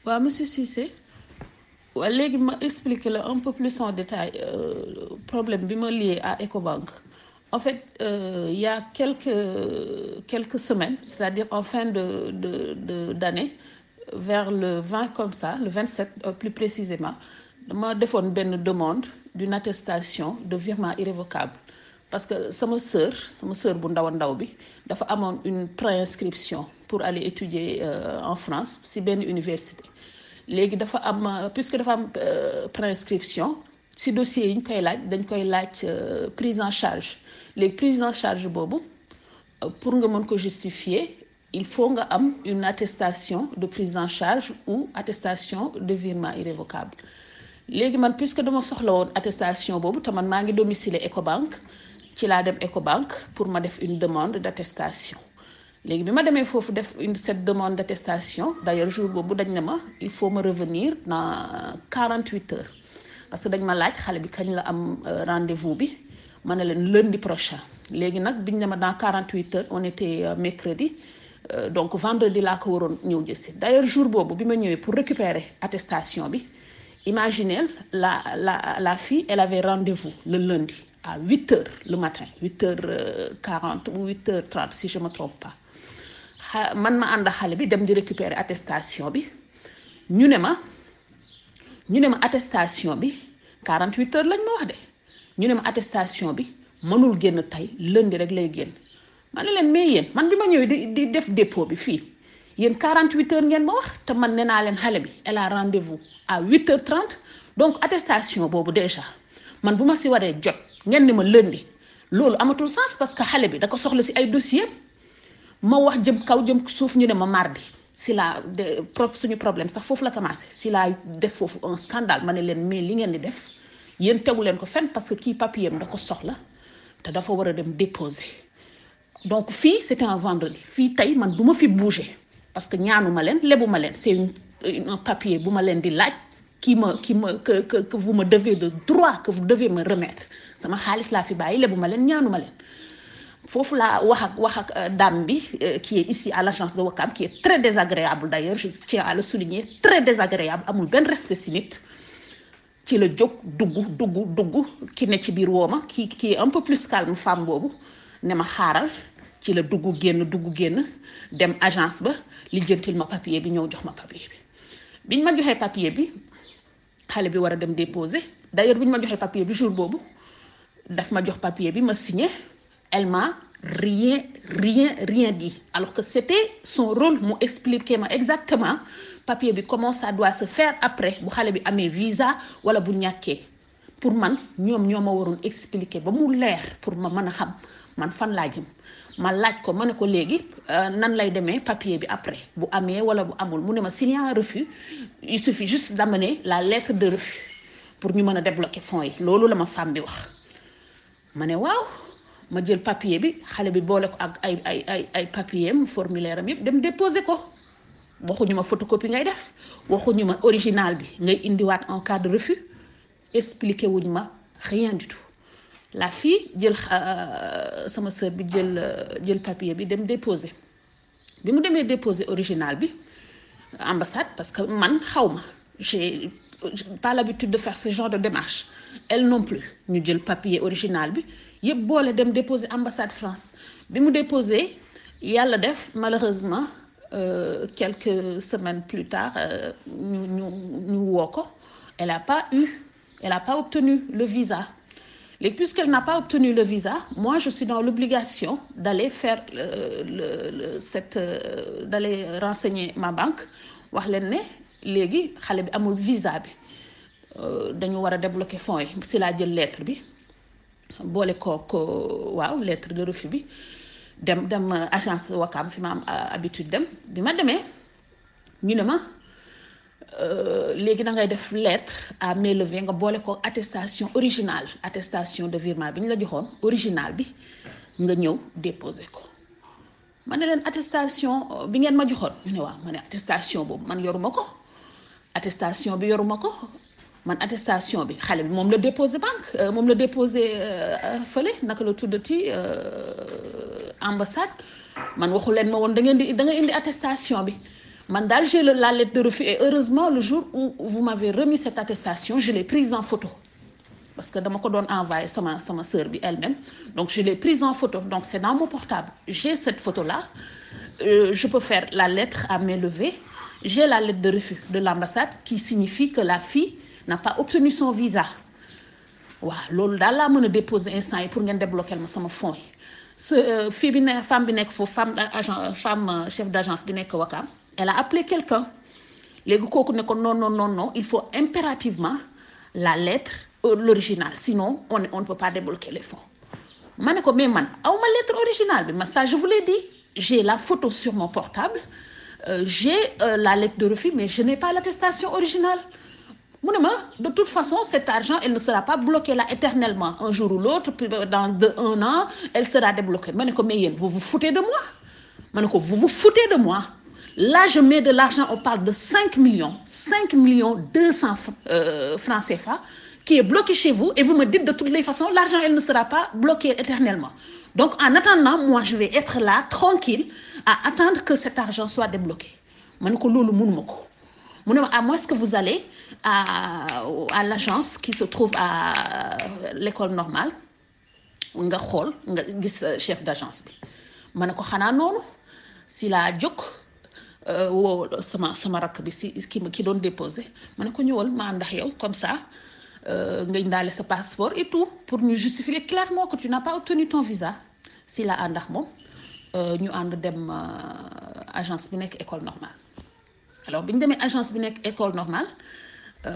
Monsieur Cissé, léegi ma expliquer un peu plus en détail problème bi ma lié à Ecobank. En fait, il y a quelques semaines, c'est-à-dire en fin d'année, vers le 20 comme ça, le 27 plus précisément, dama defoon benn demande d'une attestation de virement irrévocable. Parce que sama sœur bu ndaw a ndaw bi dafa amoon une préinscription pour aller étudier en France si benn université. Léegi dafa am puisque dafa am préinscription si dossier yi ñu koy laaj dañ koy laaj prise en charge léegi prise en charge boobu pour nga mën ko justifier il faut nga am une attestation de prise en charge ou attestation de virement irrévocable. Léegi man puisque dama soxla woon attestation boobu te man maa ngi domicilié Ecobank ci laa dem Ecobank pour ma def une demande d'attestation. Léegi bi ma demee foofu def cette demande d'attestation d'ailleurs jour boobu dañ ne ma il faut me revenir dans 48 heures parce que dañ ma laaj xale bi kañ la am rendez-vous bi ma ne leen lundi prochain. Léegi nag biñ ne ma dans 48 heures on était mercredi donc vendredi laa ko waroon ñëw jësi. D'ailleurs jour boobu bi ma ñëwee pour récupérer attestation bi imaginez la fille elle avait rendez-vous le lundi à 8 heures le matin 8h40 ou 8h30 si je me trompe pas. Man ma ànd xale bi dem di récupérer attestation bi ñu ne ma attestation bi 48 heures lañ ma wax de ñu ne ma attestation bi mënul génn tey lundi rek lay génn. Ma ne leen mais yéen man bi ma ñëwee di def dépôt bi fii yéen 48 heures ngeen ma wax te man nee naa leen xale bi elle a rendez-vous à 8h30 donc attestation boobu déjà man bu ma si waree jot ngeen ne ma lundi loolu amatul sens parce que xale bi da ko soxla si ay dossier ma wax jëm kaw jëm suuf ñu ne ma mardi si la suñu problème sax foofu la commencé si la def foofu un scandale ma ne leen mais li ngeen di def yéen tegu leen ko fenn parce que kii papier am da ko soxla te dafa war a dem déposer. Donc fii c'était un vendredi fii tey man du ma fi bouger parce que ñaanuma leen lebuma leen c'est un papier bu ma leen di laaj que vous me devez de droit que vous devez me remettre sama xaalis laa fi bàyyi lebuma leen ñaanuma leen. Foofu laa wax ak dame bi qui est ici à l'agence de Ouakam qui est très désagréable d'ailleurs je tiens à le souligner très désagréable amul benn respect si nit ci la jóg dugg ki ne ci biir wooma qui est un peu plus calme femme boobu ne ma xaaral ci la dugg génn dem agence ba lijjantil ma papier bi ñëw jox ma papier bi biñ ma joxee papier bi xale bi war a dem déposer d'ailleurs biñ ma joxee papier bi jour boobu daf ma jox papier bi ma signé. Elle m'a rien dit. Alors que c'était son rôle, mu expliquer ma exactement papier bi comment ça doit se faire après bu xale bi amee visa wala bu ñàkkee pour man ñoom ñoo ma waroon expliquer ba mu leer pour ma mën a xam man fan laa jëm ma laaj ko ma ne ko léegi nan lay demee papier bi après bu amee wala bu amul mu ne ma s'il y a un refus il suffit juste d'amener la lettre de refus pour ñu mën a débloquer fonds yi loolu la ma femme bi wax ma ne waaw. Ma jël papier bi xale bi boole ko ak ay papier am formulaire am yëpp dem déposer ko waxuñu ma photocopie ngay def waxuñu ma original bi ngay indiwaat en cas de refus expliqué wuñ ma rien du tout. La fille jël sama sœur bi jël papier bi dem déposer bi mu demee déposer original bi ambassade parce que man xaw ma j'ai pas l'habitude de faire ce genre de démarche elle non plus ñu jël papier original bi yëpp boole dem déposer ambassade France bi mu déposer yàlla def malheureusement quelques semaines plus tard ñu woo ko elle a pas obtenu le visa. Et puisqu'elle n'a pas obtenu le visa, moi je suis dans l'obligation d'aller faire d'aller renseigner ma banque wax leen ne léegi xale bi amul visa bi dañu war a débloquer fonds yi si laa jël lettre bi boole ko waaw lettre de refus bi dem agence Ouakam fi ma am habitude dem bi ma demee ñu ne ma léegi da ngay def lettre à main levée nga boole ko attestation originale attestation de virement bi ñu la joxoon original bi nga ñëw déposer ko ma ne leen attestation bi ngeen ma joxoon ñu ne waaw ma ne attestation boobu man yoruma ko attestation bi yoruma ko man attestation bi xale bi moom la déposé banque moom la déposé fële naka la tuddati ambassade man waxu leen ma woon da nga indi attestation bi man daal j'ai la lettre de refus et heureusement le jour où vous m'avez remis cette attestation je l'ai prise en photo parce que dama ko doon envoyé sama sœur bi elle-même donc je l'ai prise en photo donc c'est dans mon portable j'ai cette photo là je peux faire la lettre à main levée j'ai la lettre de refus de l'ambassade qui signifie que la fille n'a pas obtenu son visa waaw loolu daal laa mën a déposer instant yi pour ngeen débloquer ma sama fonds yi fille bi ne femme bi nekk foofu femme chef d'agence bi nekk Wakam elle a appelé quelqu'un léegi kooku ne ko non il faut impérativement la lettre l'original sinon on ne peut pas débloquer les fonds ma ne ko mais man awma lettre originale bi ma ça je vous l'ai dit j'ai la photo sur mon portable j'ai la lettre de refus mais je n'ai pas l'attestation originale mu ne ma de toute façon cet argent elle ne sera pas bloquée là éternellement un jour ou l'autre puis dans un an elle sera débloquée ma ne ko mais yéen vous vous foutez de moi ma ne ko vous vous foutez de moi là je mets de l'argent on parle de 5 millions 200 francs CFA qui est bloqué chez vous et vous me dites de toutes les façons l'argent elle ne sera pas bloqué éternellement donc en attendant moi je vais être là tranquille à attendre que cet argent soit débloqué ma ne ko loolu mënuma ko mu ne ma à moins que vous allez à l'agence qui se trouve à l'école normale nga xool nga gis chef d'agence bi ma ne ko xanaa noonu si laa jóg woo sama rakk bi si ki doon déposé ma ne ko ñëwal ma ànd ak yow comme ça nga indaale sa passeport et tout pour ñu justifier clairement que tu n'as pas obtenu ton visa si la ànd ak moom ñu ànd dem agence bi nekk école normale alors bi ñu demee agence bi nekk école normale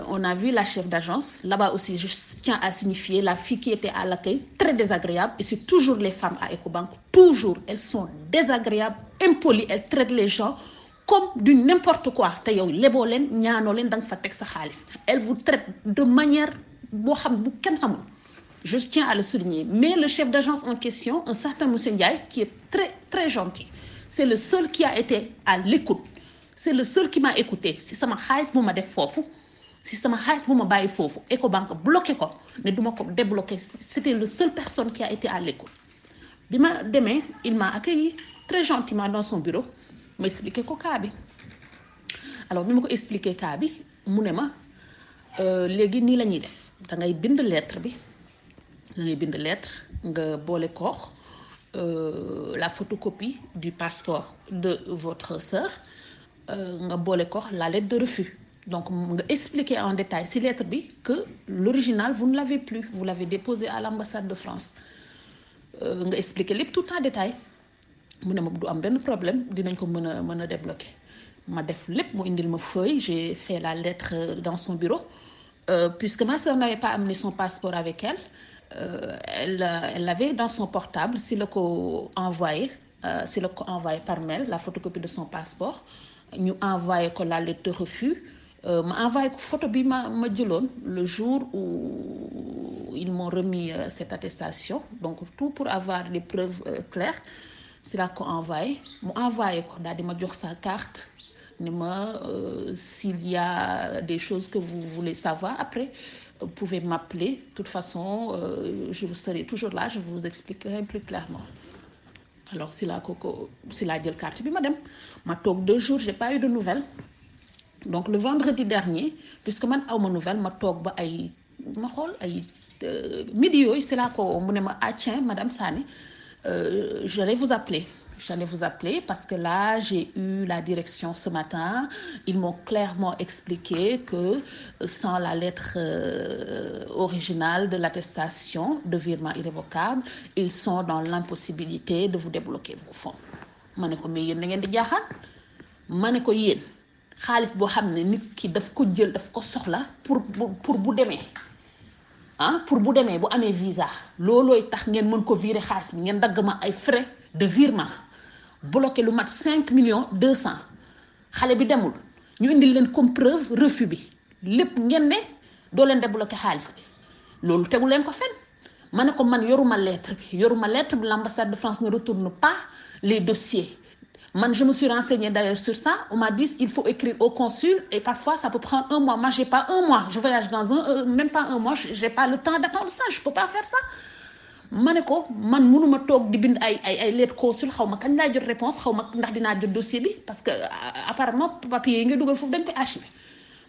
on a vu la chef d'agence là-bas aussi je tiens à signifier la fille qui était à l'accueil très désagréable et c'est toujours les femmes à Ecobank toujours elles sont désagréables impolies elles traitent les gens comme du n'importe quoi te yow leboo leen ñaanoo leen da nga fa teg sa xaalis elles vous traitent de manière boo xam bu kenn xamul je tiens à le souligner mais le chef d'agence en question un certain monsieur Ndiaye qui est très très gentil c'est le seul qui a été à l'écoute c'est le seul qui m'a écouté si sama xaalis bu ma def foofu si sama xaalis bu ma bàyyi foofu Ecobank bloqué ko ne duma ko débloqué c'était le seul personne qui a été à l'écoute bi ma demee il m'a accueilli très gentiment dans son bureau ma expliqué ko cas bi alors bi ma ko expliqué cas bi mu ne ma léegi nii la ñuy def da ngay bind lettre bi nga boole koox la photocopie du passeport de votre sœur nga boole koox la lettre de refus donc nga expliquer en détail ci lettre bi que l'original vous ne l'avez plus vous l'avez déposé à l'ambassade de France nga expliquer lépp tout en détail mu ne ma du am benn problème dinañ ko mën a débloquer ma def lépp mu indil ma feuille j'ai fait la lettre dans son bureau puisque ma sœur n'avait pas amené son passeport avec elle elle l'avait dans son portable si la ko envoyé par mail la photocopie de son passeport ñu envoyé ko la lettre de refus ma envoyé ko photo bi ma jëloon le jour où ils m'ont remis cette attestation donc tout pour avoir des preuves claires si la ko envoyé mu envoyé ko daal di ma jox sa carte ni ma s'il y a des choses que vous voulez savoir après vous pouvez m'appeler de toute façon je vous serai toujours là je vous expliquerai plus clairement alors si la jël carte bi ma dem ma toog 2 jours j'ai pas eu de nouvelles donc le vendredi dernier puisque man awma nouvelle ma toog ba ay ma xool ay midi yooyu c'est là ko mu ne ma ah tiens madame Sané j'allais vous appeler parce que là j'ai eu la direction ce matin ils m'ont clairement expliqué que sans la lettre originale de l'attestation de virement irrévocable ils sont dans l'impossibilité de vous débloquer vos fonds ma ne ko mais yéen da ngeen di jaaxal ma ne ko yéen xaalis boo xam ne nit ki daf ko jël daf ko soxla pour bu demee pour bu demee bu amee visa loolooy tax ngeen mën ko virer xaalis bi ngeen dagg ma ay frais de virement bloqué lu mat 5 millions 200 xale bi demul ñu indil leen comme preuve refus bi lépp ngeen ne doo leen débloqué xaalis bi loolu tegu leen ko fenn ma ne ko man yoruma lettre bi l'ambassade de France ne retourne pas les dossiers man je me suis renseignée d'ailleurs sur ça on m'a dit il faut écrire au consul et parfois ça peut prendre 1 mois moi j'ai pas 1 mois je voyage dans même pas 1 mois j'ai pas le temps d'attendre ça je peux pas faire ça ma ne ko man mënuma toog di bind ay lettre consul xaw ma kañ laa jot réponse xaw ma ndax dinaa jot dossier bi parce que apparemment papier yi nga dugal foofu dañ koy archivé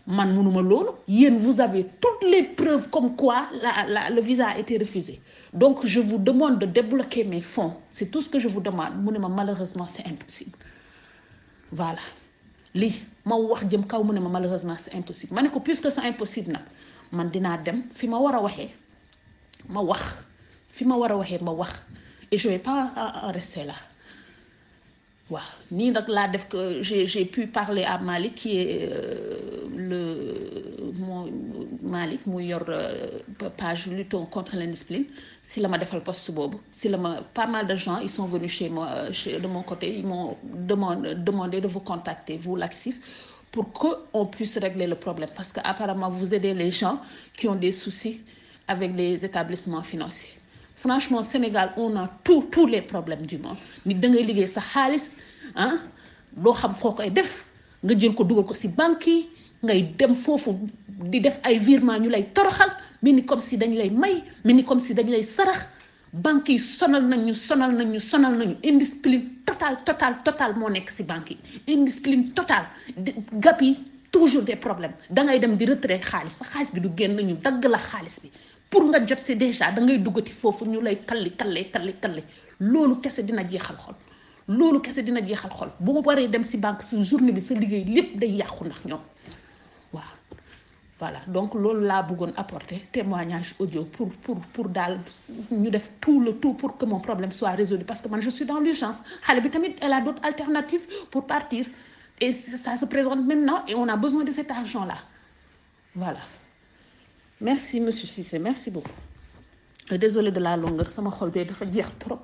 man mënuma loolu yéen vous avez toutes les preuves comme quoi le visa a été refusé donc je vous demande de débloquer mes fonds c'est tout ce que je vous demande mu ne ma malheureusement c'est impossible voilà lii ma wax jëm kaw mu ne ma malheureusement c'est impossible ma ne ko puisque c'est impossible nag man dinaa dem fi ma war a waxee ma wax fi ma war a waxee ma wax et je vais pas en rester là waaw nii nag laa def que j'ai pu parler à Malick qui est Malick mu yor page luttons contre l'indiscipline si la ma defal poste boobu si la ma pas mal de gens ils sont venus chez moi de mon côté ils m'ont demandé de vous contacter vous l'actif pour que on puisse régler le problème parce que apparemment vous aidez les gens qui ont des soucis avec les établissements financiers franchement Sénégal on a tous les problèmes du monde nit da ngay liggéey sa xaalis ah loo xam foo koy def nga jël ko dugal ko ci banque yi ngay dem foofu di def ay virement ñu lay toroxal mel ni comme si dañ lay may mel ni comme si dañ lay sarax banque yi sonal nañu indiscipline totale moo nekk ci banque yi indiscipline totale gap yi toujours des problèmes da ngay dem di retrait xaalis sa xaalis bi du génn ñu dagg la xaalis bi pour nga jot si déjà da ngay duggati foofu ñu lay kalli loolu kese dina jeexal xol bu ma waree dem si banque sa journée bi sa liggéey lépp day yàqu ndax ñoom waaw voilà donc loolu laa bëggoon apporter témoignage audio pour daal ñu def tout pour que mon problème soit résolu parce que man je suis dans l'urgence xale bi tamit elle a d'autres alternatives pour partir et ça se présente maintenant et on a besoin de cet argent là voilà. Merci monsieur Cissé merci beaucoup désolé de la longueur sama xol bee dafa jeex trop